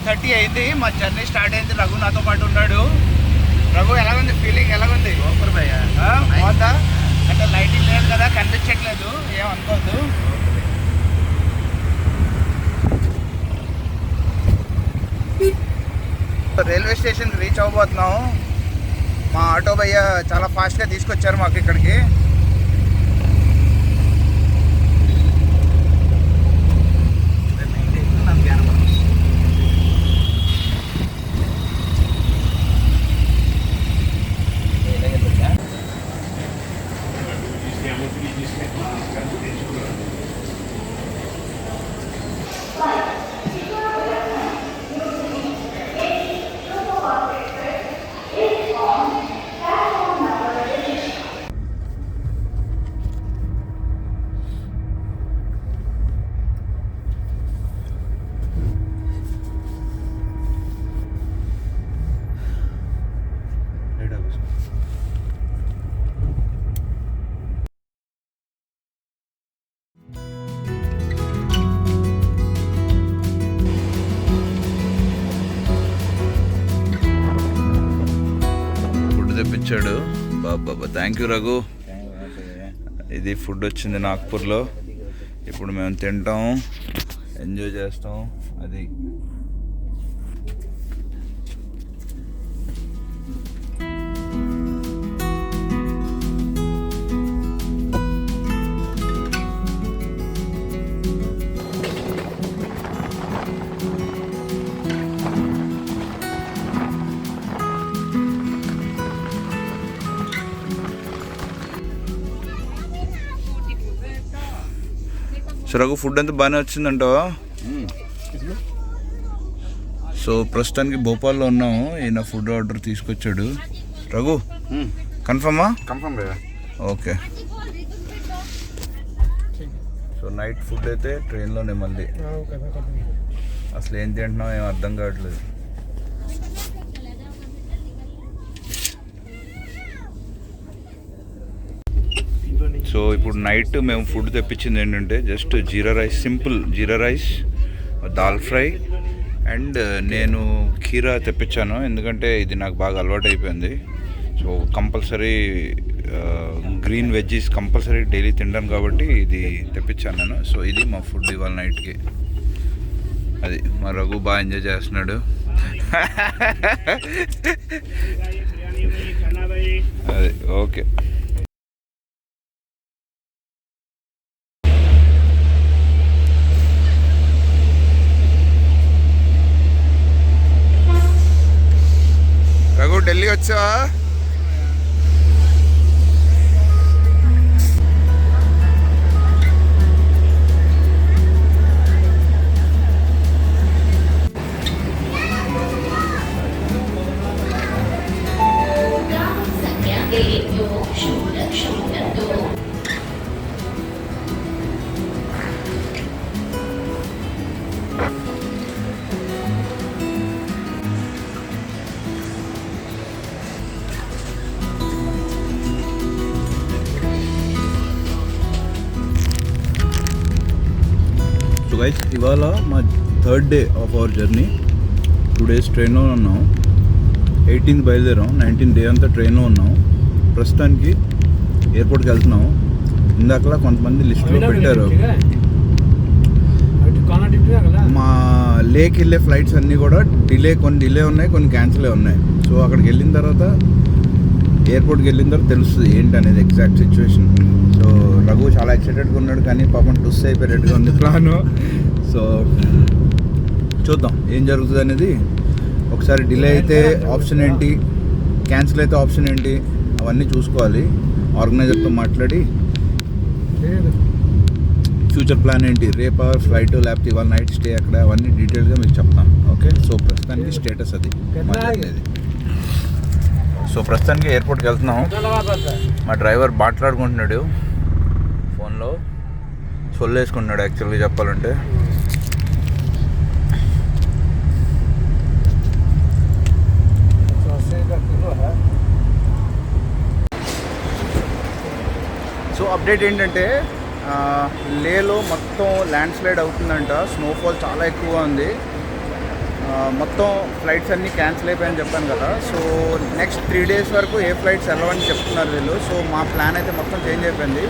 12:30 అయింది. మా journey start అయింది. రఘు నాతో పాటు ఉన్నాడు. రఘు ఎలాగుంది ఫీలింగ్? ఎలాగుంది? సూపర్ భయ్య. బాగుందా? అంటే లైటింగ్ లేదు కదా, కనిపించట్లేదు, ఏమనుకోవద్దు. రైల్వే స్టేషన్కి రీచ్ అవ్వబోతున్నాం. మా ఆటో భయ్య చాలా ఫాస్ట్గా తీసుకొచ్చారు మాకు ఇక్కడికి. తెప్పించాడు బాబా. Thank you Raghu. ఇది ఫుడ్ వచ్చింది నాగ్పూర్లో. ఇప్పుడు మేము తింటాం, ఎంజాయ్ చేస్తాం. అది రఘు ఫుడ్ అంతా బాగానే వచ్చిందంటావా? సో ప్రస్తుతానికి భోపాల్లో ఉన్నాము. ఈయన ఫుడ్ ఆర్డర్ తీసుకొచ్చాడు. రఘు కన్ఫర్మా? కన్ఫర్మ్ భయ్య. ఓకే. సో నైట్ ఫుడ్ అయితే ట్రైన్లోనే. మళ్ళీ అసలు ఏం తింటున్నాం ఏం అర్థం కావట్లేదు. సో ఇప్పుడు నైట్ మేము ఫుడ్ తెప్పించింది ఏంటంటే just jeera rice, simple jeera rice, dal fry and నేను కీరా తెప్పించాను. ఎందుకంటే ఇది నాకు బాగా అలవాటు అయిపోయింది. So compulsory green veggies compulsory daily తింటాను కాబట్టి ఇది తెప్పించాను నేను. సో ఇది మా ఫుడ్ ఇవాళ నైట్కి. అది మా రఘు బాగా ఎంజాయ్ చేస్తున్నాడు. అది ఓకే. రఘు ఢిల్లీ వచ్చావా? గైస్ ఇవాళ మా 3rd day of our journey. 2 days ట్రైన్లో ఉన్నాం. 18th బయలుదేరాం. 19th డే అంతా ట్రైన్లో ఉన్నాం. ప్రస్తుతానికి ఎయిర్పోర్ట్కి వెళ్తున్నాం. ఇందాకలా కొంతమంది లిస్ట్లో పెట్టారు. మా లేక్ వెళ్ళే ఫ్లైట్స్ అన్నీ కూడా కొన్ని డిలే ఉన్నాయి, కొన్ని క్యాన్సిల్ ఉన్నాయి. సో అక్కడికి వెళ్ళిన తర్వాత, ఎయిర్పోర్ట్కి వెళ్ళిన తర్వాత తెలుస్తుంది ఏంటనేది ఎగ్జాక్ట్ సిచ్యువేషన్. సో రఘు చాలా ఎక్సైటెడ్గా ఉన్నాడు, కానీ పాపం టుస్ అయిపోయేటట్టుగా ఉంది ప్లాను. సో చూద్దాం ఏం జరుగుతుంది అనేది. ఒకసారి డిలే అయితే ఆప్షన్ ఏంటి, క్యాన్సిల్ అయితే ఆప్షన్ ఏంటి, అవన్నీ చూసుకోవాలి. ఆర్గనైజర్తో మాట్లాడి ఫ్యూచర్ ప్లాన్ ఏంటి, రేపు ఫ్లైట్ లేకపోతే ఇవాళ నైట్ స్టే అక్కడ, అవన్నీ డీటెయిల్గా మీకు చెప్తాను. ఓకే. సో ప్రస్తుతానికి స్టేటస్ అది మాట్లాడేది. సో ప్రస్తుతానికి ఎయిర్పోర్ట్కి వెళ్తున్నాం. మా డ్రైవర్ మాట్లాడుకుంటున్నాడు ఫోన్లో, సొల్లేసుకుంటున్నాడు యాక్చువల్గా చెప్పాలంటే. సో అప్డేట్ ఏంటంటే లేలో మొత్తం ల్యాండ్ స్లైడ్ అవుతుందంట. స్నోఫాల్ చాలా ఎక్కువగా ఉంది. మొత్తం ఫ్లైట్స్ అన్నీ క్యాన్సిల్ అయిపోయాయని చెప్పాను కదా. సో నెక్స్ట్ 3 days వరకు ఏ ఫ్లైట్స్ వెళ్ళవని చెప్తున్నారు వీళ్ళు. సో మా ప్లాన్ అయితే మొత్తం చేంజ్ అయిపోయింది.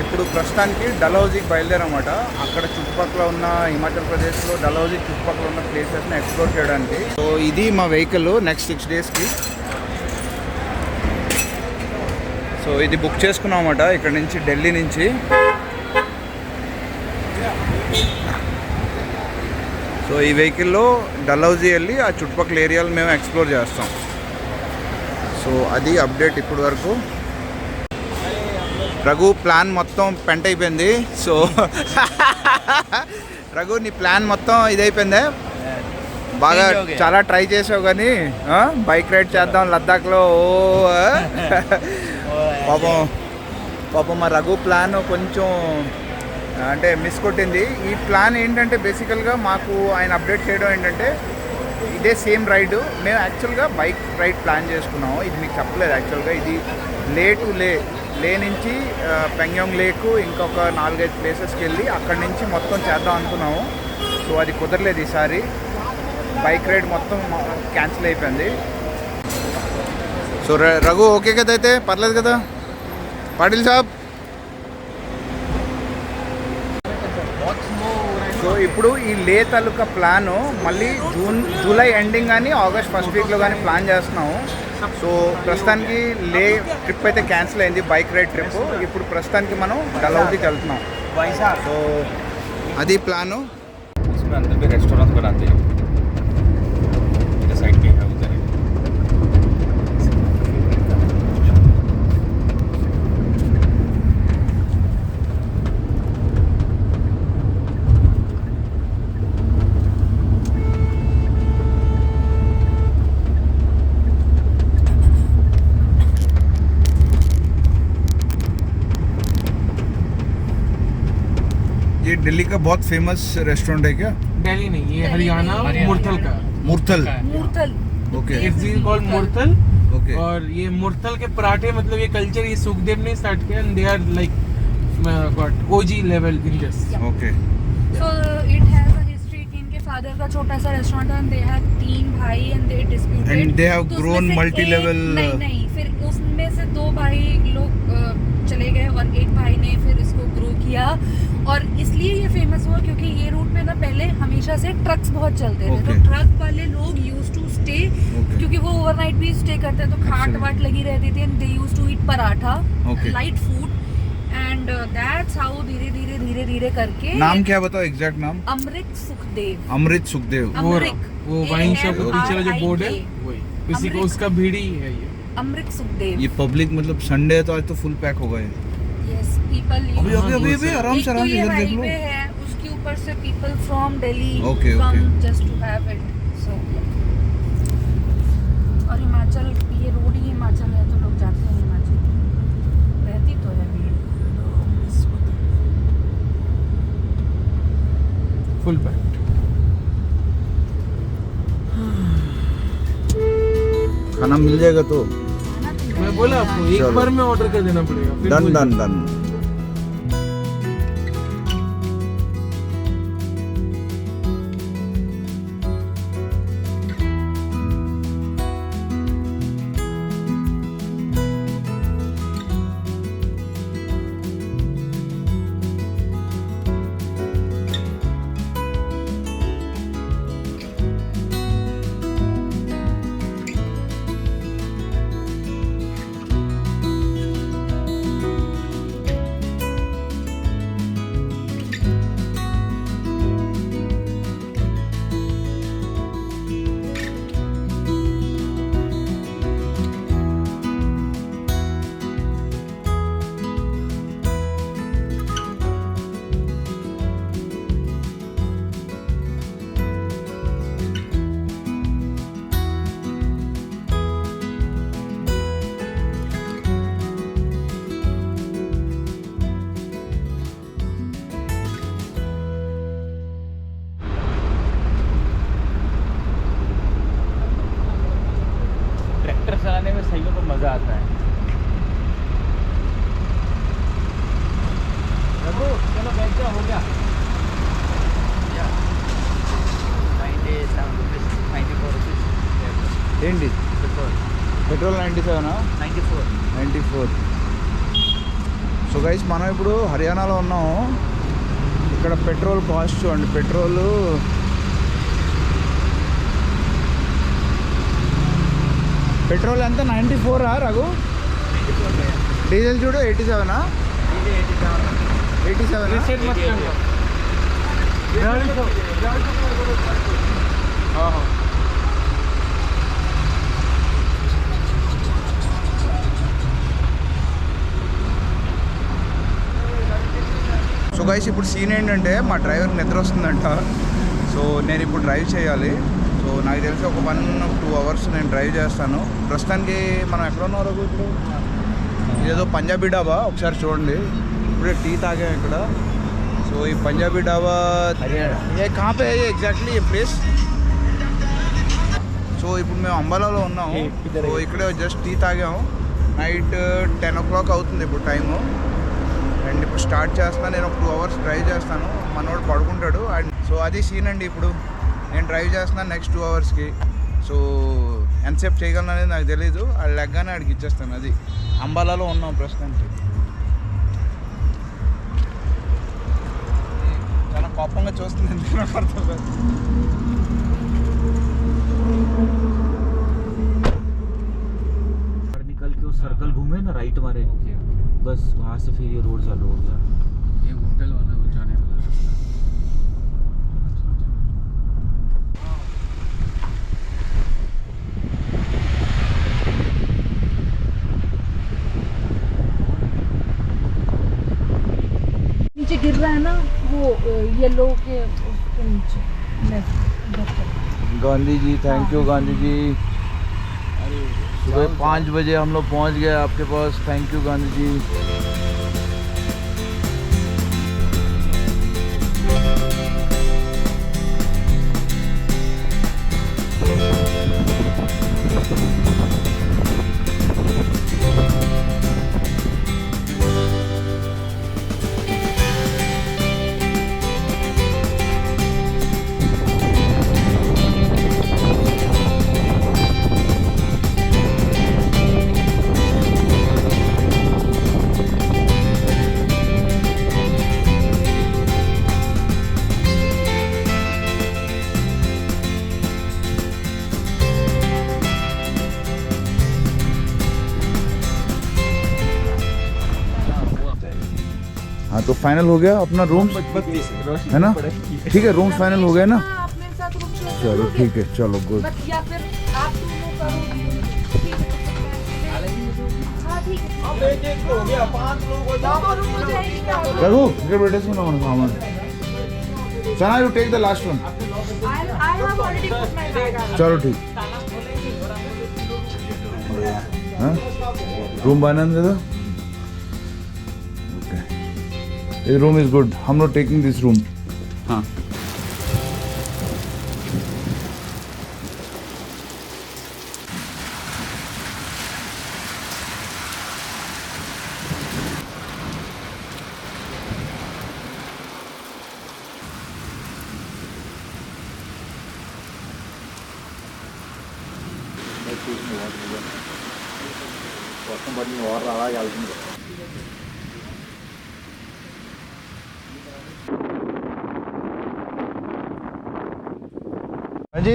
ఇప్పుడు ప్రస్తుతానికి డల్హౌజీకి బయలుదేరమాట. అక్కడ చుట్టుపక్కల ఉన్న హిమాచల్ ప్రదేశ్లో డల్హౌజీ చుట్టుపక్కల ఉన్న ప్లేసెస్ని ఎక్స్ప్లోర్ చేయడానికి. సో ఇది మా వెహికల్ నెక్స్ట్ 6 daysకి. సో ఇది బుక్ చేసుకున్నాం అన్నమాట ఇక్కడ నుంచి, ఢిల్లీ నుంచి. సో ఈ వెహికల్లో డల్హౌజీ వెళ్ళి ఆ చుట్టుపక్కల ఏరియాలు మేము ఎక్స్ప్లోర్ చేస్తాం. సో అది అప్డేట్ ఇప్పటి వరకు. రఘు ప్లాన్ మొత్తం పెంట్ అయిపోయింది. సో రఘు నీ ప్లాన్ మొత్తం ఇదైపోయిందే. బాగా చాలా ట్రై చేసావు కానీ బైక్ రైడ్ చేద్దాం లద్దాఖ్లో. పాపం మా రఘు ప్లాన్ కొంచెం అంటే మిస్ కొట్టింది. ఈ ప్లాన్ ఏంటంటే బేసికల్గా మాకు ఆయన అప్డేట్ చేయడం ఏంటంటే ఇదే సేమ్ రైడ్ మేము యాక్చువల్గా బైక్ రైడ్ ప్లాన్ చేసుకున్నాము. ఇది మీకు చెప్పలేదు యాక్చువల్గా. ఇది లే నుంచి పెంగ్యాంగ్ లేక్ ఇంకొక 4-5 ప్లేసెస్కి వెళ్ళి అక్కడి నుంచి మొత్తం చేద్దాం అనుకున్నాము. సో అది కుదరలేదు ఈసారి. బైక్ రైడ్ మొత్తం క్యాన్సిల్ అయిపోయింది. సో రఘు ఓకే కదా, అయితే పర్లేదు కదా పాటిల్ సాబ్. సో ఇప్పుడు ఈ లే తాలూకా ప్లాను మళ్ళీ జూలై ఎండింగ్ కానీ ఆగస్ట్ ఫస్ట్ వీక్లో కానీ ప్లాన్ చేస్తున్నాము. సో ప్రస్తుతానికి లే ట్రిప్ అయితే క్యాన్సిల్ అయింది, బైక్ రైడ్ ట్రిప్. ఇప్పుడు ప్రస్తుతానికి మనం డల్హౌజీకి వెళ్తున్నాం. సో అది ప్లాను. रेस्टोरेंट बनाते हैं साइड पे है उधर. ये दिल्ली का बहुत फेमस रेस्टोरेंट है क्या? दिल्ली नहीं, ये हरियाणा मुरथल का. Murthal. Okay. It's called Murthal. Okay. और ये मुरथल के पराठे, मतलब ये कल्चर ये सुखदेव ने स्टार्ट किया and they are like what OG level in this. Okay. So it has a history कि इनके फादर का छोटा सा रेस्टोरेंट है. They had 3 भाई and they disputed. And they have तो उसमें grown से multi-level. नहीं फिर उसमें से 2 भाई लोग चले गए और एक भाई ने फिर इसको ग्रो किया. और इसलिए ये फेमस हुआ क्योंकि ये रूट में ना पहले हमेशा से ट्रक्स बहुत चलते थे. तो ट्रक वाले लोग यूज टू स्टे, क्योंकि वो ओवरनाइट भी स्टे करते हैं तो खाट वाट लगी रहती थी. And they used to eat paratha, light food. And that's how धीरे धीरे करके. नाम क्या बताओ, एग्जैक्ट नाम? अमृत सुखदेव. वो वाइन शॉप के पीछे वाला जो बोर्ड है वही, किसी को उसका भीड़ी है ये. अमृत सुखदेव. ये पब्लिक मतलब संडे है तो आज तो फुल पैक हो गए. Yes, people अभी आराम से इधर देख लो. है उसके ऊपर से people from Delhi Okay, come okay. just to have it. So और हिमाचल, ये रोड ही हिमाचल है तो लोग जाते हैं हिमाचल. रहती तो है भीड़. Full pack. खाना मिल जाएगा तो मैं बोला आपको एक चलो. बार में ऑर्डर कर देना पड़ेगा. फिर डन बोल- done done. Petrol 97 94. So guys మనం ఇప్పుడు హర్యానాలో ఉన్నాము. ఇక్కడ పెట్రోల్ కాస్ట్ చూడండి. పెట్రోల్ ఎంత 94 రఘు? డీజిల్ చూడు 87. 87. रिसेट मत करना हाँ हाँ సో గైస్ ఇప్పుడు సీన్ ఏంటంటే మా డ్రైవర్ నిద్ర వస్తుందంట. సో నేను ఇప్పుడు డ్రైవ్ చేయాలి. సో నాకు తెలిసి ఒక 1-2 అవర్స్ నేను డ్రైవ్ చేస్తాను. ప్రస్తుతానికి మనం ఎక్కడ ఉన్నాం రఘు? ఇప్పుడు ఇదేదో పంజాబీ డాబా, ఒకసారి చూడండి. ఇప్పుడే టీ తాగాం ఇక్కడ. సో ఈ పంజాబీ డాబా ఏ కాపే ఎగ్జాక్ట్లీ ఈ ప్లేస్. సో ఇప్పుడు మేము అంబాలాలో ఉన్నాము. సో ఇక్కడే జస్ట్ టీ తాగాము. నైట్ 10 o'clock అవుతుంది ఇప్పుడు టైము. అండ్ ఇప్పుడు స్టార్ట్ చేస్తాను. నేను ఒక 2 hours డ్రైవ్ చేస్తాను. మనోడు పడుకుంటాడు. అండ్ సో అది సీన్ అండి. ఇప్పుడు నేను డ్రైవ్ చేస్తున్నాను నెక్స్ట్ 2 hours. సో ఎంతసేపు చేయగలను అనేది నాకు తెలీదు. అది లెగ్గానే ఆడికి ఇచ్చేస్తాను. అది అంబాలాలో ఉన్నాం ప్రస్తుతానికి. చాలా కోపంగా చూస్తుంది. ఎందుకు నాకు అర్థం కాదు. निकल के उस सर्कल घूमे ना, राइट मारे, बस वहाँ से फिर ये रोड चालू हो गया. ये होटल वाला वो जाने वाला रास्ता. नीचे गिर रहा है ना वो येलो के उसके नीचे left. Gandhi ji, thank you Gandhi ji. सुबह 5 बजे हम लोग पहुंच गए आपके पास. Thank you Gandhi ji. हाँ तो फाइनल हो गया अपना रूम है ना? ठीक है, रूम फाइनल हो गया ना? आप मेरे साथ रूम शेयर चलो करोगे? ठीक है, चलो गुड. बट या फिर आप दोनों करो. ठीक है, हाँ ठीक है. हो गया 5 लोग हो दो रूम हो जाएगी क्या? Raghu get ready to know सामान. Sana, you take the last one. I have already put my bag out. चलो ठीक. हाँ रूम बनाने दे दो. Okay, this room is good. हम लोग taking this room. हाँ. हाँ जी.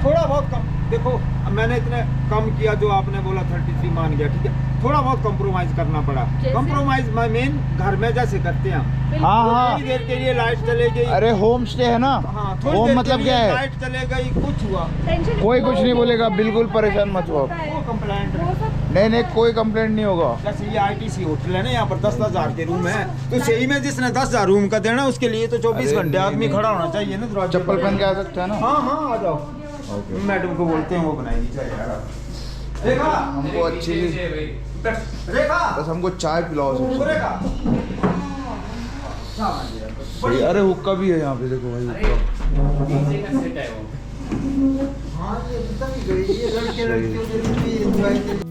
थोड़ा बहुत कम देखो, अब मैंने इतने कम किया जो आपने बोला 33 मान गया, ठीक है. थोड़ा बहुत कॉम्प्रोमाइज करना पड़ा. जैसे? कॉम्प्रोमाइज मेन घर में जैसे करते हैं हम. हाँ हाँ. थोड़ी देर के लिए लाइट चले गई. अरे होम स्टे है ना? हाँ, थोड़ी होम देर मतलब के क्या लिए है? लाइट चले गई, कुछ हुआ टेंशन कोई कुछ नहीं बोलेगा, बिल्कुल परेशान मत हो. वो कंप्लेंट. वो सब नहीं नहीं, कोई कंप्लेंट नहीं होगा. जैसे ये ITC होटल है ना, यहाँ पर 10,000 के रूम है, तो सही में जिसने 10,000 रूम का देना उसके लिए तो 24 अरे घंटे आदमी नहीं, खड़ा होना चाहिए ना दरवाजे चप्पल पर. पहन के आ सकते हैं ना? हाँ हाँ आ जाओ. ओके. मैडम को बोलते हैं वो बनाएगी चाय. रेखा, हमको अच्छी रेखा, बस हमको चाय पिलाओ सबसे. रेखा. सही. अरे हुक्का भी है यहाँ पे, देखो भाई हुक्का. हाँ ये तभी गई ये लड़के लड़कियों के लिए भी एंजॉय के.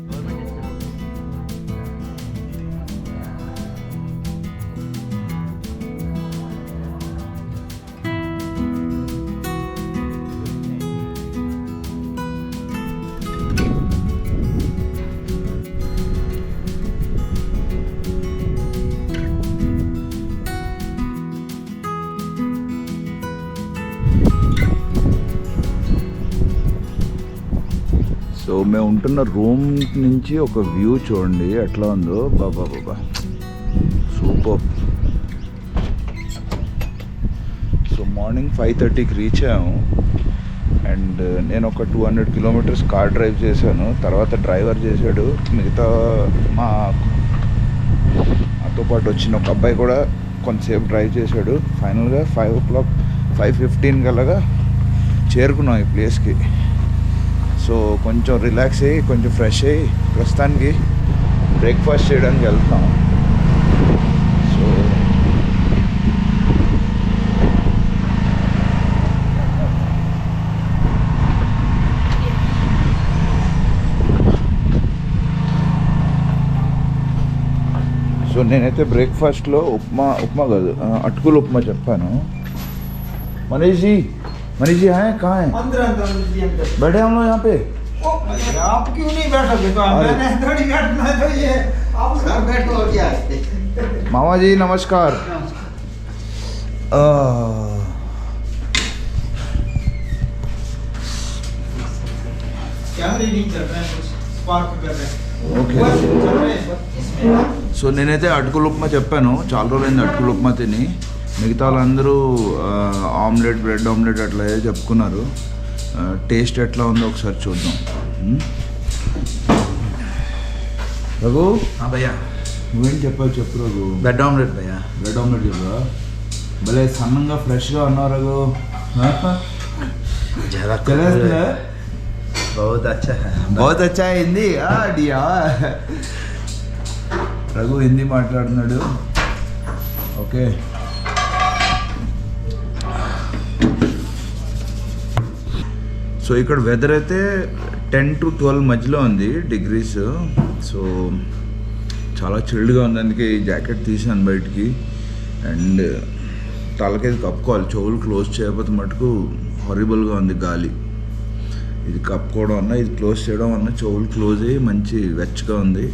మేము ఉంటున్న రూమ్ నుంచి ఒక వ్యూ చూడండి ఎట్లా ఉందో. బాబా బాబా సూపర్. సో మార్నింగ్ 5:30కి రీచ్ అయ్యాము. అండ్ నేను ఒక 200 కిలోమీటర్స్ కార్ డ్రైవ్ చేశాను. తర్వాత డ్రైవర్ చేశాడు. మిగతా మాతో పాటు వచ్చిన ఒక అబ్బాయి కూడా కొంతసేపు డ్రైవ్ చేశాడు. ఫైనల్గా 5:15 కల్లాగా చేరుకున్నాం ఈ ప్లేస్కి. సో కొంచెం రిలాక్స్ అయ్యి కొంచెం ఫ్రెష్ అయ్యి ప్రస్తుతానికి బ్రేక్ఫాస్ట్ చేయడానికి వెళ్తాం. సో సో నేనైతే బ్రేక్ఫాస్ట్లో ఉప్మా కాదు అటుకులు ఉప్మా చెప్పాను. మనీష్ जी हैं कहाँ हैं? अंदर बैठे हम लोग यहाँ पे. आप क्यों नहीं बैठोगे? तो मैंने थोड़ी बैठना है, तो ये आप सब बैठो क्या? मामा जी नमस्कार. कैमरे नहीं चल रहे हैं, कुछ स्पार्क कर रहे हैं. ఓకే. बस चल रहे हैं, बस इसमें. సో నేనైతే అటుకులు ఉప్మా చెప్పాను. చాలా రోజులైంది అటుకులు ఉప్మా తిని. మిగతా వాళ్ళందరూ ఆమ్లెట్, బ్రెడ్ ఆమ్లెట్ అట్లా చెప్పుకున్నారు. టేస్ట్ ఎట్లా ఉందో ఒకసారి చూద్దాం. రఘు భయ్యా నువ్వేం చెప్పావు చెప్పు రఘు. బ్రెడ్ ఆమ్లెట్ భయ్యా. బ్రెడ్ ఆమ్లెట్ చెప్పా. భలే సన్నంగా ఫ్రెష్గా ఉన్నావు రఘు. జరా తెలుస్తుందా? बहुत अच्छा है. बहुत अच्छा है हिंदी. డియా రఘు హిందీ మాట్లాడుతున్నాడు. ఓకే. సో ఇక్కడ వెదర్ అయితే 10 to 12 మధ్యలో ఉంది డిగ్రీస్. సో చాలా చిల్డ్గా ఉంది. అందుకే ఈ జాకెట్ తీసాను బయటికి. అండ్ తలకైతే కప్పుకోవాలి. చెవులు క్లోజ్ చేయకపోతే మటుకు హారిబుల్గా ఉంది గాలి. ఇది కప్పుకోవడం వల్ల, ఇది క్లోజ్ చేయడం వల్ల చెవులు క్లోజ్ అయ్యి మంచి వెచ్చగా ఉంది.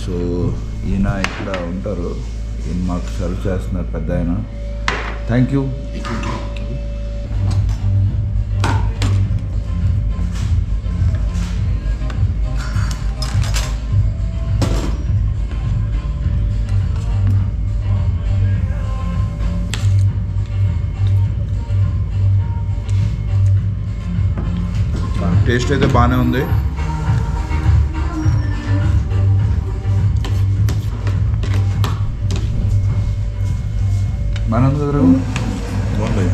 సో ఈయన ఇక్కడ ఉంటారు. ఈయన మాకు సర్వ్ చేస్తున్నారు పెద్ద ఆయన. Thank you. టేస్ట్ అయితే బాగానే ఉంది. బాగానే ఉంది కదా రఘు? బాగుంది.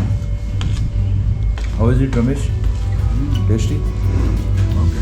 How is it Ramesh? Tasty? Okay.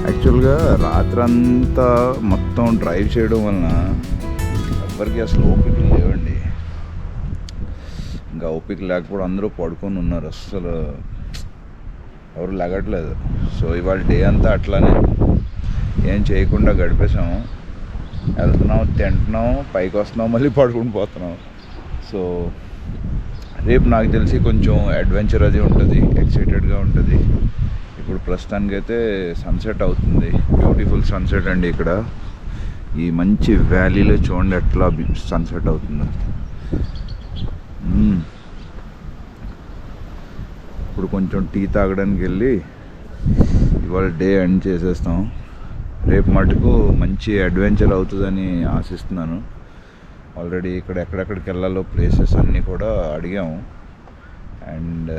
యాక్చువల్గా రాత్రంతా మొత్తం డ్రైవ్ చేయడం వలన ఎవరికి అసలు ఓపికలు లేవండి. ఇంకా ఓపిక లేకపోవడం అందరూ పడుకొని ఉన్నారు. అస్సలు ఎవరు లెగట్లేదు. సో ఇవాళ డే అంతా అట్లానే ఏం చేయకుండా గడిపేసాము. వెళ్తున్నాం, తింటున్నాం, పైకి వస్తున్నాం, మళ్ళీ పడుకుని పోతున్నాం. సో రేపు నాకు తెలిసి కొంచెం అడ్వెంచర్ అది ఉంటుంది, ఎక్సైటెడ్గా ఉంటుంది. ఇప్పుడు ప్రస్తుతానికైతే సన్సెట్ అవుతుంది. బ్యూటిఫుల్ సన్సెట్ అండి. ఇక్కడ ఈ మంచి వ్యాలీలో చూడండి ఎట్లా సన్సెట్ అవుతుందో. ఇప్పుడు కొంచెం టీ తాగడానికి వెళ్ళి ఇవాళ డే ఎండ్ చేసేస్తాం. రేపు మటుకు మంచి అడ్వెంచర్ అవుతుందని ఆశిస్తున్నాను. ఆల్రెడీ ఇక్కడ ఎక్కడెక్కడికి వెళ్ళాలో ప్లేసెస్ అన్నీ కూడా అడిగాము. అండ్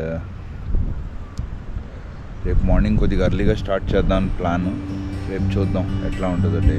రేపు మార్నింగ్ కొద్దిగా ఎర్లీగా స్టార్ట్ చేద్దాం ప్లాన్. రేపు చూద్దాం ఎట్లా ఉంటుందో డే.